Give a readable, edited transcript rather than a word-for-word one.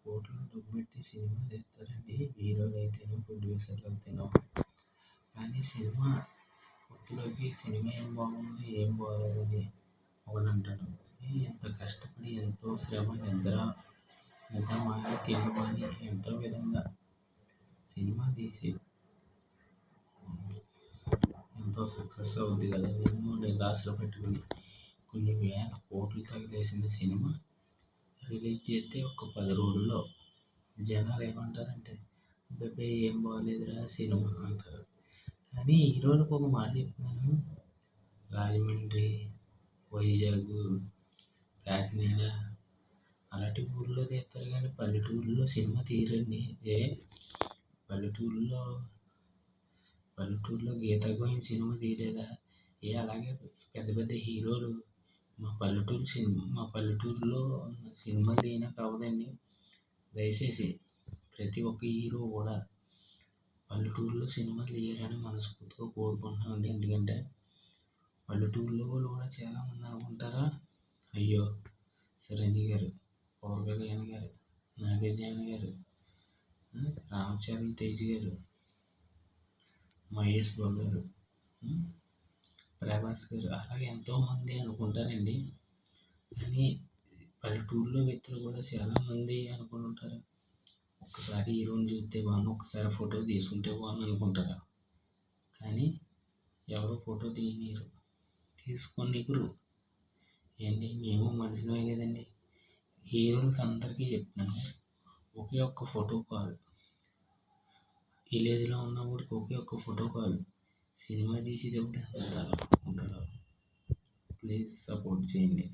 కోట్లు డబ్బు పెట్టి సినిమా తీస్తారండి. హీరోలు అయితేనో ప్రొడ్యూసర్లు అయితేనో. కానీ సినిమా కొత్తలోకి సినిమా ఏం బాగుంది ఏం బాగోలేదని ఒకడు అంటాడు. ఎంత కష్టపడి ఎంతో శ్రమ నిద్ర మాని తిండి మాని ఎంతో విధంగా సినిమా తీసి ఎంతో సక్సెస్ అవుద్ది కదా. ఎన్నో నిరాశలు పెట్టుకుని కొన్ని వేల కోట్లు తగిలేసిన సినిమా రిలీజ్ చేస్తే ఒక 10 రోజుల్లో జనాలు ఏమంటారంటే అబ్బాయి ఏం బాగలేదురా సినిమా అంటారు. కానీ హీరోలకు ఒక మాట చెప్తున్నాను, రాజమండ్రి, వైజాగ్, కాకినాడ అలాంటి ఊళ్ళో తీస్తారు కానీ పల్లెటూరులో సినిమా తీయరండి. పల్లెటూరులో గీతా గోవింద్ సినిమా తీయలేదా? అలాగే పెద్ద పెద్ద హీరోలు మా పల్లెటూరులో సినిమా తీయనీకి అవ్వదండి. దయచేసి ప్రతి ఒక్క హీరో కూడా పల్లెటూరులో సినిమాలు తీయాలని మనస్ఫూర్తిగా కోరుకుంటున్నామండి. ఎందుకంటే పల్లెటూరులో వాళ్ళు కూడా చాలామంది అనుకుంటారా, అయ్యో చిరంజీవి గారు, పవన్ కళ్యాణ్ గారు, నాగార్జున గారు, రామ్ చరణ్ తేజ్ గారు, మహేష్ బాబు గారు, ప్రభాస్ గారు అలాగే ఎంతోమంది అనుకుంటారండి. కానీ పల్లెటూరులో వ్యక్తులు కూడా చాలామంది అనుకుంటారు, ఒక్కసారి హీరోని చూస్తే బాగుండు, ఒక్కసారి ఫోటో తీసుకుంటే బాగుండు అనుకుంటారు. కానీ ఎవరు ఫోటో తీసుకోనివ్వరు. ఏంటి మేము మనుషులమే కదండి. హీరోలకి అందరికీ చెప్తున్నాను, ఒకే ఒక్క ఫోటో కాల్, విలేజ్లో ఉన్నవాడికి ఒకే ఒక్క ఫోటో కాల్, సినిమా తీసేటప్పుడు ఎంత ఉంటాడో ప్లీజ్ సపోర్ట్ చేయండి.